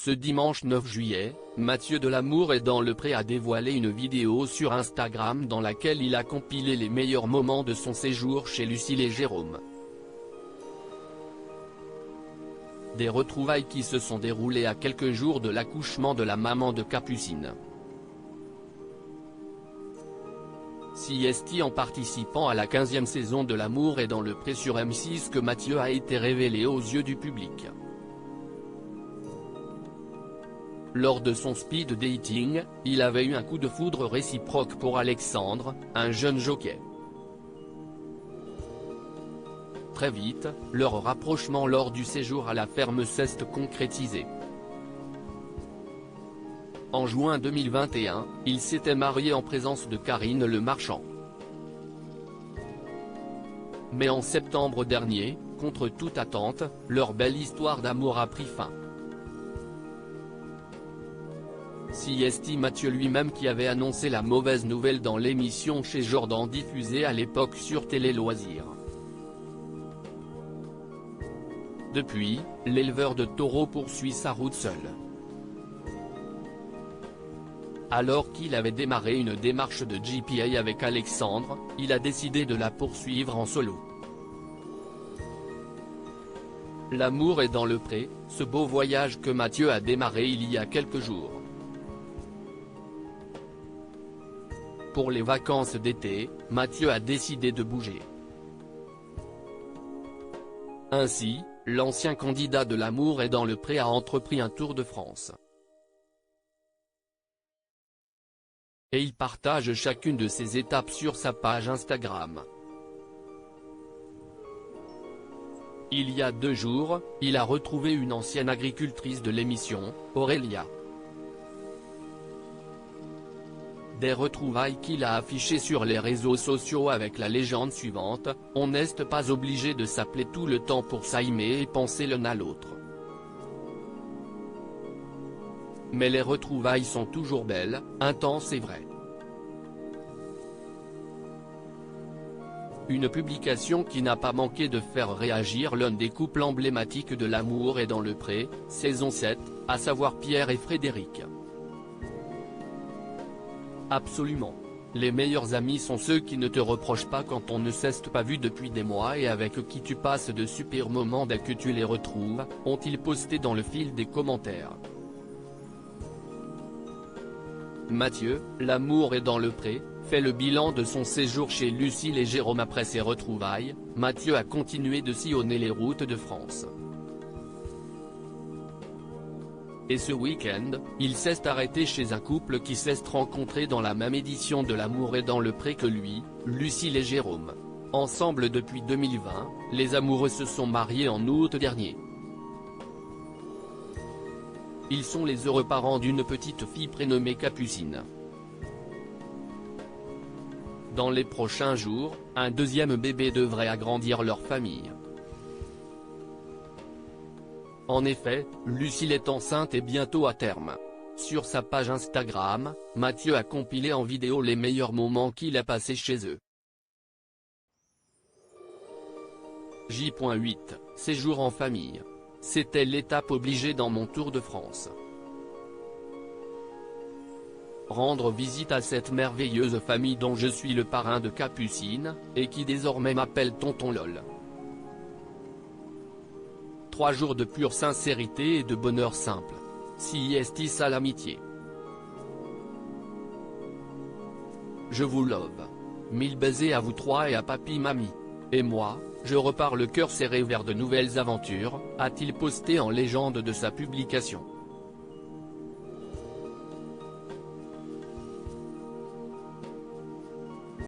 Ce dimanche 9 juillet, Mathieu Delamour est dans le Pré a dévoilé une vidéo sur Instagram dans laquelle il a compilé les meilleurs moments de son séjour chez Lucille et Jérôme. Des retrouvailles qui se sont déroulées à quelques jours de l'accouchement de la maman de Capucine. C'est en participant à la 15e saison de L'amour est dans le Pré sur M6 que Mathieu a été révélé aux yeux du public. Lors de son speed dating, il avait eu un coup de foudre réciproque pour Alexandre, un jeune jockey. Très vite, leur rapprochement lors du séjour à la ferme s'est concrétisé. En juin 2021, ils s'étaient mariés en présence de Karine Le Marchand. Mais en septembre dernier, contre toute attente, leur belle histoire d'amour a pris fin. C'est Mathieu lui-même qui avait annoncé la mauvaise nouvelle dans l'émission Chez Jordan diffusée à l'époque sur Télé Loisirs. Depuis, l'éleveur de taureaux poursuit sa route seul. Alors qu'il avait démarré une démarche de GPA avec Alexandre, il a décidé de la poursuivre en solo. L'amour est dans le Pré, ce beau voyage que Mathieu a démarré il y a quelques jours. Pour les vacances d'été, Mathieu a décidé de bouger. Ainsi, l'ancien candidat de L'amour est dans le Pré a entrepris un tour de France. Et il partage chacune de ses étapes sur sa page Instagram. Il y a 2 jours, il a retrouvé une ancienne agricultrice de l'émission, Aurélia. Des retrouvailles qu'il a affichées sur les réseaux sociaux avec la légende suivante: « On n'est pas obligé de s'appeler tout le temps pour s'aimer et penser l'un à l'autre. Mais les retrouvailles sont toujours belles, intenses et vraies. » Une publication qui n'a pas manqué de faire réagir l'un des couples emblématiques de L'amour est dans le Pré, saison 7, à savoir Pierre et Frédéric. Absolument. Les meilleurs amis sont ceux qui ne te reprochent pas quand on ne s'est pas vu depuis des mois et avec qui tu passes de super moments dès que tu les retrouves, ont-ils posté dans le fil des commentaires. Mathieu, L'amour est dans le Pré, fait le bilan de son séjour chez Lucille et Jérôme. Après ses retrouvailles, Mathieu a continué de sillonner les routes de France. Et ce week-end, il s'est arrêté chez un couple qui s'est rencontré dans la même édition de L'amour est dans le Pré que lui, Lucille et Jérôme. Ensemble depuis 2020, les amoureux se sont mariés en août dernier. Ils sont les heureux parents d'une petite fille prénommée Capucine. Dans les prochains jours, un deuxième bébé devrait agrandir leur famille. En effet, Lucille est enceinte et bientôt à terme. Sur sa page Instagram, Mathieu a compilé en vidéo les meilleurs moments qu'il a passés chez eux. J.8, séjour en famille. C'était l'étape obligée dans mon tour de France. Rendre visite à cette merveilleuse famille dont je suis le parrain de Capucine, et qui désormais m'appelle Tonton Lol. 3 jours de pure sincérité et de bonheur simple. C'est à l'amitié. Je vous love. 1000 baisers à vous 3 et à papy mamie. Et moi, je repars le cœur serré vers de nouvelles aventures, a-t-il posté en légende de sa publication.